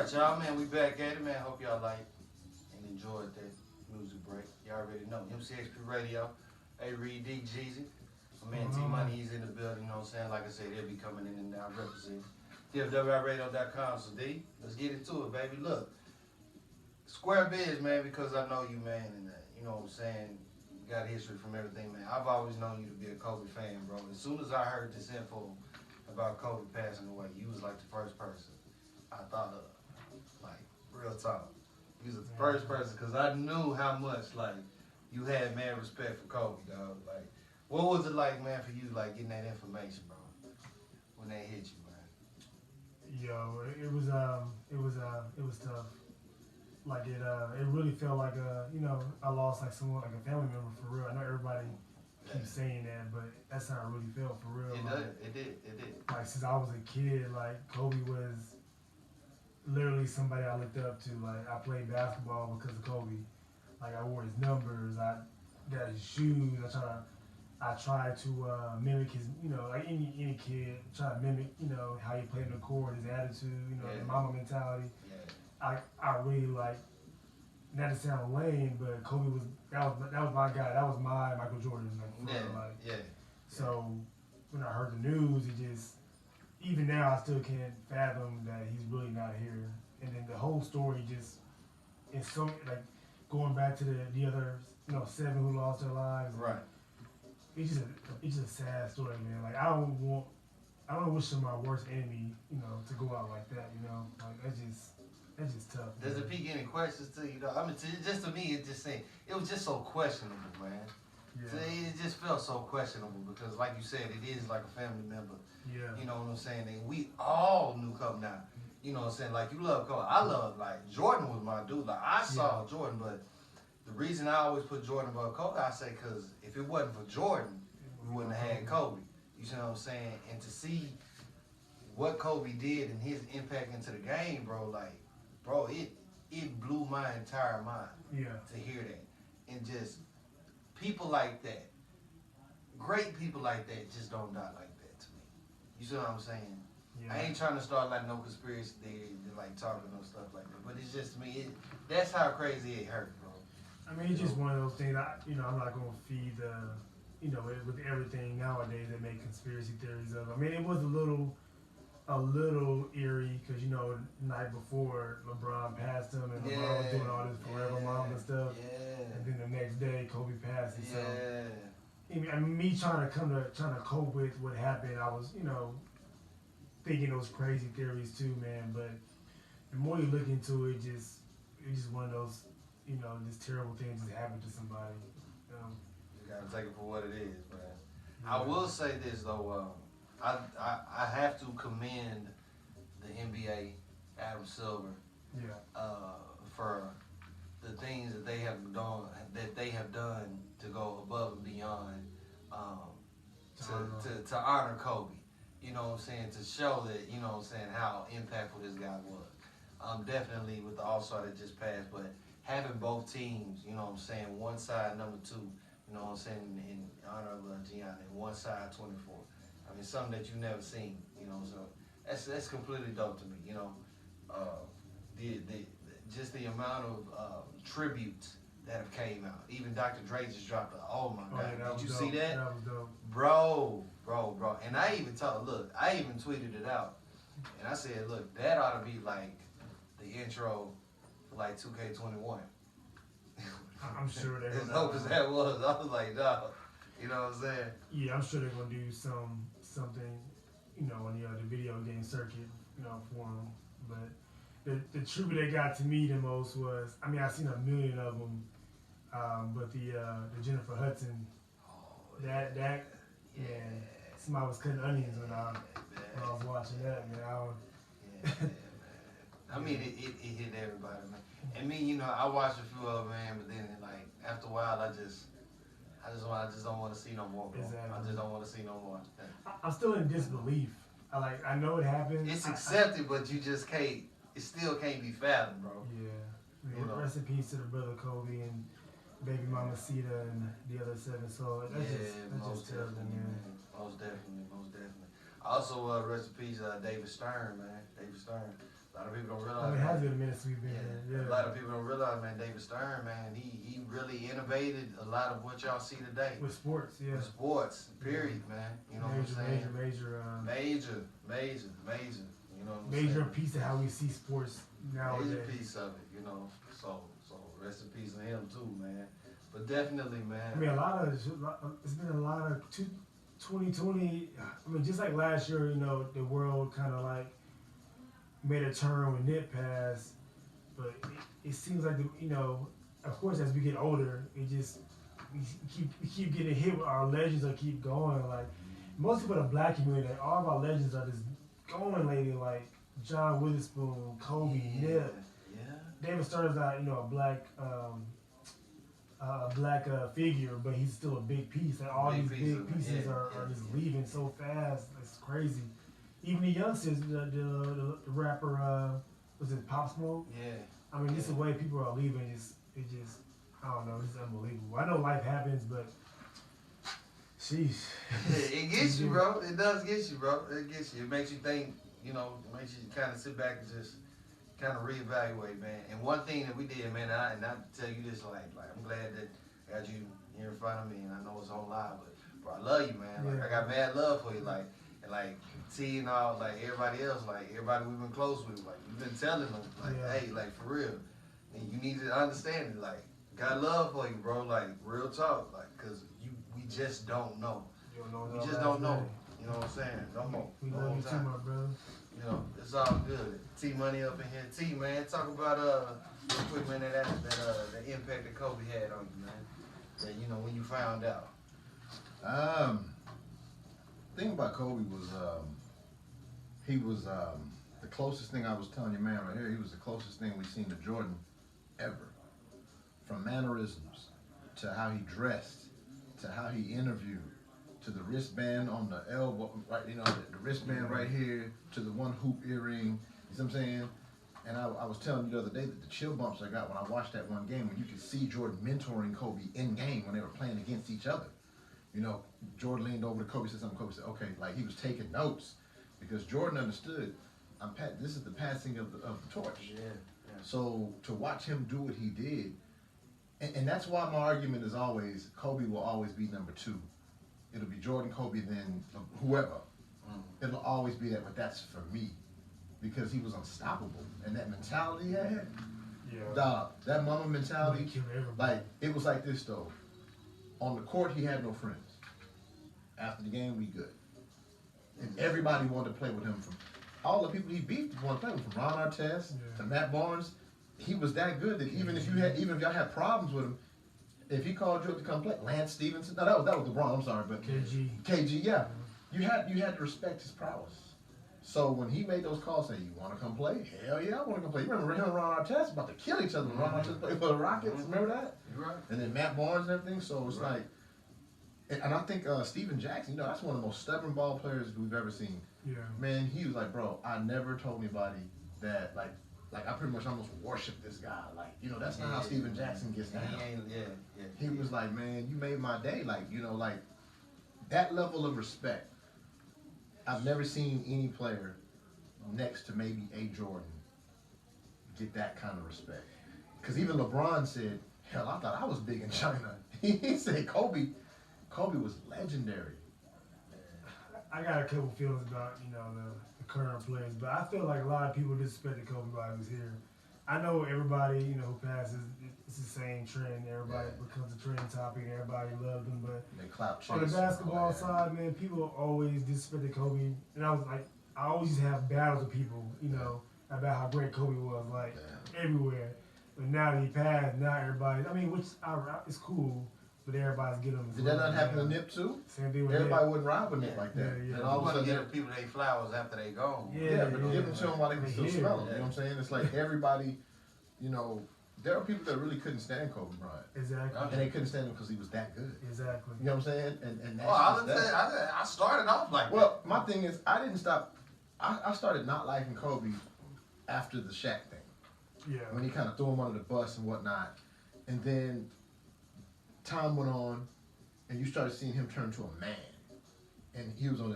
Alright, y'all, man, we back at it, man. Hope y'all like and enjoyed that music break. Y'all already know. MCXP Radio, A Reed D Jeezy. My man T Money, he's in the building, you know what I'm saying? Like I said, he'll be coming in and now representing. DFWRadio.com. So D, let's get into it, baby. Look, square biz, man, because I know you, man, and you know what I'm saying? You got history from everything, man. I've always known you to be a Kobe fan, bro. As soon as I heard this info about Kobe passing away, you was like the first person I thought of, like, real talk. You was the first person, because I knew how much, like, you had mad respect for Kobe, dog. Like, what was it like, man, for you, like, getting that information, bro, when that hit you, man? Yo, it was tough. Like it really felt like I lost like someone, like a family member for real. I know everybody keeps saying that, but that's how it really felt for real. It did. Like since I was a kid, like Kobe was literally somebody I looked up to. Like I played basketball because of Kobe. Like I wore his numbers, I got his shoes. I tried to mimic his, like any kid, try to mimic, how he played in the court, his attitude, the mama mentality. I really like, not to sound lame, but Kobe that was my guy. That was my Michael Jordan. So when I heard the news, even now I still can't fathom that he's really not here. And then the whole story it's so like going back to the other 7 who lost their lives. Right. It's just a sad story, man. Like I don't wish for my worst enemy, to go out like that. Like that's just tough. Does it pique any questions to you? I mean, just to me, it was just so questionable, man. Yeah. It just felt so questionable because, like you said, it is like a family member. Yeah. You know what I'm saying? And we all knew Kobe now. You know what I'm saying? Like you love Kobe. I love like Jordan was my dude. Like I saw Jordan, but the reason I always put Jordan above Kobe, I say, because if it wasn't for Jordan, we wouldn't have had Kobe. You see what I'm saying? And to see what Kobe did and his impact into the game, bro, it blew my entire mind to hear that. And just people like that, great people like that just don't die like that to me. You see what I'm saying? Yeah. I ain't trying to start like no conspiracy theory, like talking no stuff like that. But it's just to me, that's how crazy it hurt, bro. I mean, it's just one of those things. I'm not gonna feed with everything nowadays they make conspiracy theories of. I mean, it was a little eerie because the night before LeBron passed him and LeBron was doing all this forever mom and stuff. Yeah. And then the next day Kobe passed. So I mean, me trying to cope with what happened, I was thinking those crazy theories too, man. But the more you look into it, it's just one of those just terrible things just happened to somebody. You gotta take it for what it is, man. Yeah. I will say this though. I have to commend the NBA, Adam Silver, for the things that they have done to go above and beyond to honor Kobe. You know what I'm saying? To show that how impactful this guy was. Definitely with the All-Star that just passed, but having both teams, one side number 2, in honor of Gianna, and one side 24. I mean, something that you've never seen, so that's completely dope to me, just the amount of tributes that have came out. Even Dr. Dre just dropped oh my God, did you see that? That was dope. Bro. And I even tweeted it out, and I said, look, that ought to be like the intro for like 2K21. I'm sure they're as dope as that was, I was like, dog. You know what I'm saying? Yeah, I'm sure they're gonna do something, on the video game circuit, for them. But the tribute that got to me the most was, I mean, I've seen a million of them, but the Jennifer Hudson, somebody was cutting onions when I was watching that, man. I mean, it hit everybody, man. And me, I watched a few of them, man, but then like after a while, I just don't want to see no more, bro. Exactly. I just don't want to see no more. I'm still in disbelief. I know it happened. It's accepted, but you just can't. It still can't be fathomed, bro. Yeah. Rest in peace to the brother Kobe and baby mama Sita and the other 7. So that's just terrible, man. Most definitely. Also, rest in peace, David Stern, man. David Stern. A lot of people don't I realize. mean, it has been a minute since we've been here. A lot of people don't realize, man, David Stern, man, he really innovated a lot of what y'all see today. With sports, yeah. With sports, period, man. You know what I'm saying? Major. You know what I'm saying? Major piece of how we see sports nowadays. Major piece of it, you know. So rest in peace to him too, man. But definitely, man. I mean, it's been a lot of 2020. I mean, just like last year, you know, the world kind of like made a turn when Nip passed, but it seems like you know, of course, as we get older, we keep getting hit with our legends that keep going. Like most people in the black community, all of our legends are just going lately. Like John Witherspoon, Kobe, Nip. David Stern is not, you know, a black figure, but he's still a big piece. And all these big pieces are just leaving so fast. It's crazy. Even the youngsters, the rapper, was it Pop Smoke? Yeah. I mean, just the way people are leaving, it just, I don't know, it's unbelievable. I know life happens, but sheesh. It gets you, bro. It does get you, bro. It gets you. It makes you think, you know, it makes you kind of sit back and just kind of reevaluate, man. And one thing that we did, man, and I tell you this, like I'm glad that I got you here in front of me, and I know it's on live, but bro, I love you, man. Like I got mad love for you, like, and like T and all, like everybody else, like everybody we've been close with, like we've been telling them, like, hey, like for real, and you need to understand it, like got love for you, bro, like real talk, like, cause we just don't know. We just don't know. You know what I'm saying? No more. We love you too, my brother. You know, it's all good. T Money up in here. T, man, talk about real quick, man, that impact that Kobe had on you, man. That, you know, when you found out. The thing about Kobe was he was the closest thing, I was telling your man right here, he was the closest thing we've seen to Jordan ever. From mannerisms to how he dressed to how he interviewed to the wristband on the elbow, right? You know, the wristband right here to the one hoop earring. You see what I'm saying? And I was telling you the other day that the chill bumps I got when I watched that one game, when you could see Jordan mentoring Kobe in game when they were playing against each other. You know, Jordan leaned over to Kobe, said something. Kobe said, "Okay," like he was taking notes because Jordan understood. This is the passing of the torch. Yeah. So to watch him do what he did, and that's why my argument is always Kobe will always be number two. It'll be Jordan, Kobe, then whoever. It'll always be that, but that's for me. Because he was unstoppable. And that mentality he had, dog, that mama mentality, like, it was like this though. On the court, he had no friends. After the game, we good. And everybody wanted to play with him. From all the people he beat wanted to play with him, from Ron Artest to Matt Barnes. He was that good that even if y'all had problems with him, if he called you up to come play, Lance Stevenson, no, that was LeBron, I'm sorry, but KG, yeah. You had to respect his prowess. So when he made those calls saying, "You want to come play?" Hell yeah, I want to come play. You remember him and Ron Artest about to kill each other when Ron Artest played for the Rockets? Remember that? You're right. And then Matt Barnes and everything. So it's like, and I think Steven Jackson, you know, that's one of the most stubborn ball players we've ever seen. Yeah. Man, he was like, "Bro, I never told anybody that, like I pretty much almost worship this guy. Like, you know, that's not how Steven Jackson gets down." He was like, "Man, you made my day." Like, you know, like that level of respect. I've never seen any player next to maybe A. Jordan get that kind of respect. Because even LeBron said, "Hell, I thought I was big in China." He said Kobe was legendary. I got a couple feelings about, you know, the current players, but I feel like a lot of people disrespected Kobe while he was here. I know everybody, you know, who passes, it's the same trend. Everybody becomes a trending topic, and everybody loves them. But they clout chase on the basketball side, man, people always disrespected Kobe, and I was like, I always used to have battles with people, you know, about how great Kobe was, like everywhere. But now that he passed, now everybody, I mean, which it's cool. But everybody's getting them. Did that not happen to Nip too? Same thing with everybody Nip. wouldn't ride with Nip like that. And all of a sudden, give people their flowers after they gone. But give them to them while they can still smell them. You know what I'm saying? It's like everybody, you know, there are people that really couldn't stand Kobe Bryant. Exactly. And they couldn't stand him because he was that good. Exactly. You know what I'm saying? And that's I started off like that. Well, my thing is, I didn't stop. I started not liking Kobe after the Shaq thing. Yeah. When he kind of threw him under the bus and whatnot. And then time went on. And you started seeing him turn to a man, and he was on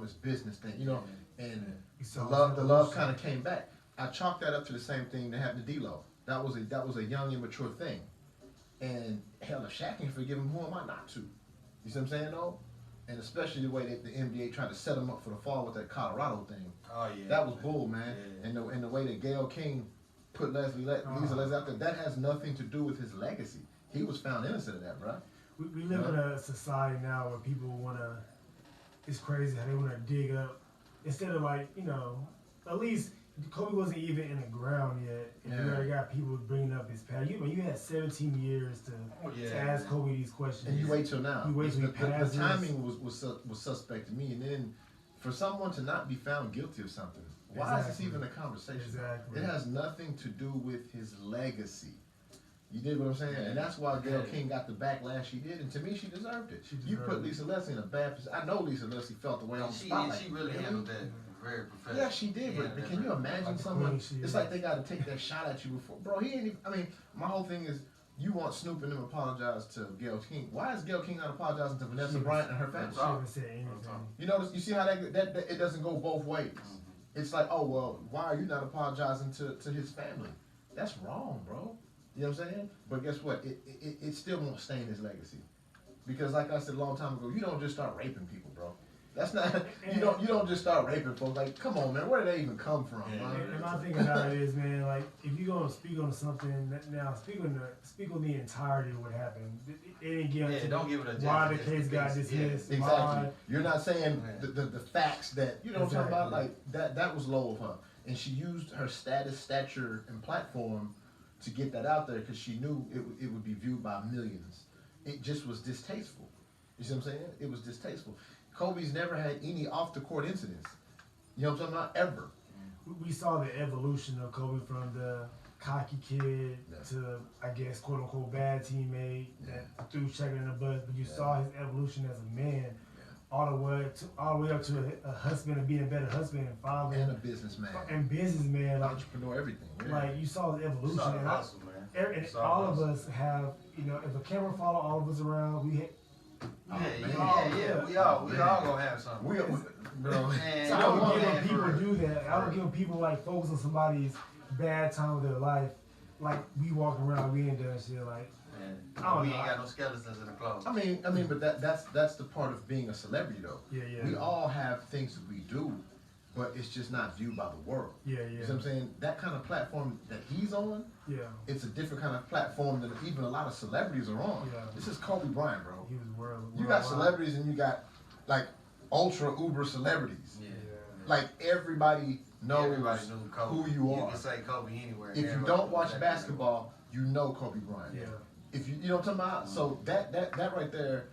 his business thing, you know, and the love kind of came back. I chalk that up to the same thing that happened to D'Lo. That was a young, immature thing. And hell, if Shaq can forgive him, who am I not to? You see what I'm saying, though? And especially the way that the NBA tried to set him up for the fall with that Colorado thing. Oh yeah. That was bull, man. Yeah. And the way that Gayle King put Lisa Leslie out there, that has nothing to do with his legacy. He was found innocent of that, bro. We live in a society now where people want to, it's crazy how they want to dig up, instead of like, you know, at least Kobe wasn't even in the ground yet. And you already got people bringing up his past. You had 17 years to ask Kobe these questions. And you wait till now. You wait till the timing was suspect to me. And then for someone to not be found guilty of something, why is this even a conversation? Exactly. It has nothing to do with his legacy. You did what I'm saying? And that's why Gayle King got the backlash she did. And to me, she deserved it. You put Lisa Leslie in a bad position. I know Lisa Leslie felt the way on the spotlight. She really handled that very professional. Yeah, she did. But can you imagine someone? It's like they got to take that shot at you before. Bro, he ain't even. I mean, my whole thing is you want Snoop and them apologize to Gayle King. Why is Gayle King not apologizing to Vanessa Bryant and her family? She haven't said anything. You notice? You see how that it doesn't go both ways. It's like, oh well, why are you not apologizing to his family? That's wrong, bro. You know what I'm saying? But guess what? It still won't stain his legacy. Because like I said a long time ago, you don't just start raping people, bro. That's not you don't just start raping folks. Like, come on, man, where did they even come from? And my thing about it is, man, like if you're gonna speak on something now, speak on the entirety of what happened. It didn't give don't give it a why the case got dismissed. Exactly. Why. You're not saying the facts that what I'm talking about. Like that was low of her, and she used her status, stature, and platform to get that out there because she knew it would be viewed by millions. It just was distasteful. You see what I'm saying? It was distasteful. Kobe's never had any off-the-court incidents. You know what I'm talking about? Ever. We saw the evolution of Kobe from the cocky kid to, I guess, quote-unquote bad teammate that threw Checker in the bus. But you saw his evolution as a man all the way up to a husband and being a better husband and father. And a businessman. And businessman. Like, entrepreneur, everything. Yeah. Like, you saw the evolution. Saw the hustle, man. And all of us have, you know, if a camera follow all of us around, we we all gonna have something. Bro. So I don't get when people do that. I don't get when people like focus on somebody's bad time of their life. Like we walk around, we ain't done shit. Like we ain't got no skeletons in the closet. I mean, but that's the part of being a celebrity though. Yeah. We all have things that we do, but it's just not viewed by the world. Yeah. You know what I'm saying? That kind of platform that he's on, it's a different kind of platform than even a lot of celebrities are on. Yeah. This is Kobe Bryant, bro. He was world. You got celebrities and you got like ultra uber celebrities. Yeah. Like everybody knows knew Kobe. who you are. You can say Kobe anywhere. If you don't watch basketball, you know Kobe Bryant. Yeah. If you know what I'm talking about? So that right there,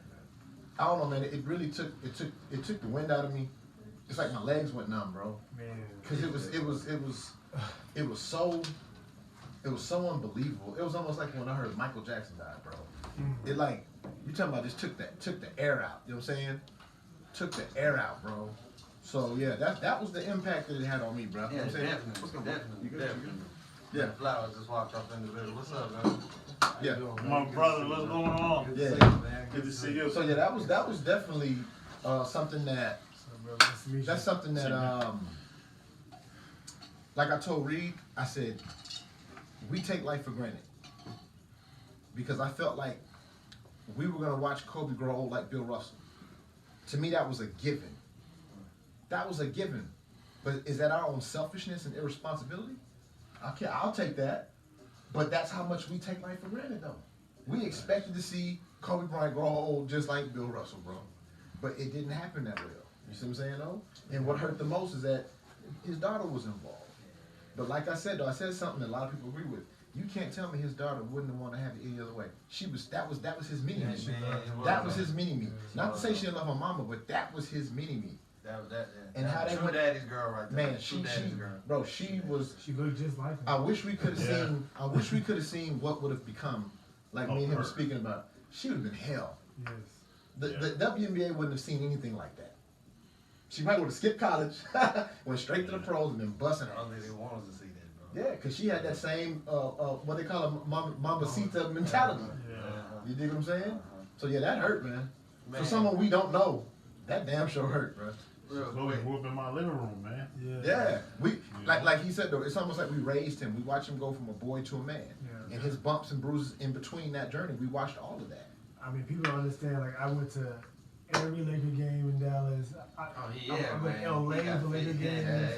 I don't know, man. It really took the wind out of me. It's like my legs went numb, bro. Man. Because it was so unbelievable. It was almost like when I heard Michael Jackson died, bro. Mm-hmm. It like you talking about just took the air out. You know what I'm saying? Took the air out, bro. So yeah, that was the impact that it had on me, bro. Yeah, You know what I'm saying? definitely. Yeah. Flowers just walked up in the middle. What's up, man? Yeah. My brother, what's going on? Yeah. Good to see you. So yeah, that was definitely something that. That's something that like I told Reed, I said we take life for granted because I felt like we were gonna watch Kobe grow old like Bill Russell. To me, that was a given. That was a given. But is that our own selfishness and irresponsibility? Okay, I'll take that. But that's how much we take life for granted, though. We expected to see Kobe Bryant grow old just like Bill Russell, bro. But it didn't happen that way, though. You see what I'm saying, though? And what hurt the most is that his daughter was involved. But like I said, though, I said something that a lot of people agree with. You can't tell me his daughter wouldn't want to have it any other way. That was his mini-me. That was his mini-me. Not to say she didn't love her mama, but that was his mini-me. And how they went, daddy's girl right there. Man, she looked just like him. I wish we could have seen what would have become. Like me and him were speaking about. She would have been hell. Yes. The WNBA wouldn't have seen anything like that. She might would have skipped college, went straight to the pros, and been busting her. They wanted to see that, bro. Yeah, because she had that same what they call a mamacita mentality. You dig what I'm saying? So yeah, that hurt, man. For someone we don't know, that damn sure hurt, bro. Real Kobe quick. grew up in my living room, man. Yeah, like he said though, it's almost like we raised him. We watched him go from a boy to a man, Yeah. and his bumps and bruises in between that journey. We watched all of that. I mean, people don't understand. Like, I went to every Laker game in Dallas. I went to LA for Laker games.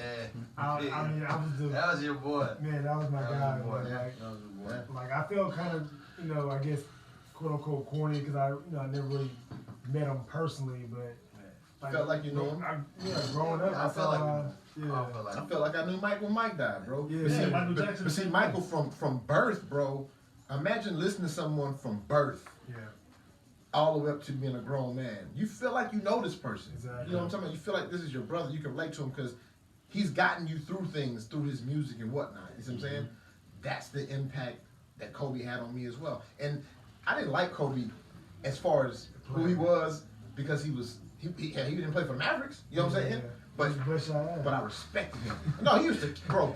I mean, I was the That was your boy. man. That was my That was guy. your boy. Man. That was your boy. Like I felt kind of, I guess, quote unquote corny because I never really met him personally, but Felt like you knew him? Growing up, I I felt like saw. I felt like I knew Mike when Mike died, bro. Yeah, But see, Michael Jackson. But see, Michael from birth, bro. Imagine listening to someone from birth Yeah, all the way up to being a grown man. You feel like you know this person. Exactly. You know what I'm talking about? You feel like this is your brother. You can relate to him because he's gotten you through things through his music and whatnot. You see what I'm saying? That's the impact that Kobe had on me as well. And I didn't like Kobe as far as who he was because he didn't play for the Mavericks. You know what I'm saying? But I respected him. No, he used to, bro,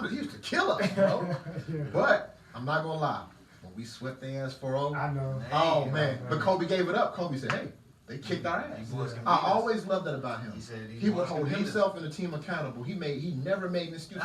he used to kill us, bro. Yeah. But I'm not gonna lie. When we swept their ass 4-0, I know. oh Hey, man. But Kobe gave it up. Kobe said, hey, they kicked our ass. You boys can I beat us. always loved that about him. He said He would boys can hold beat us. himself and the team accountable. He never made an excuse.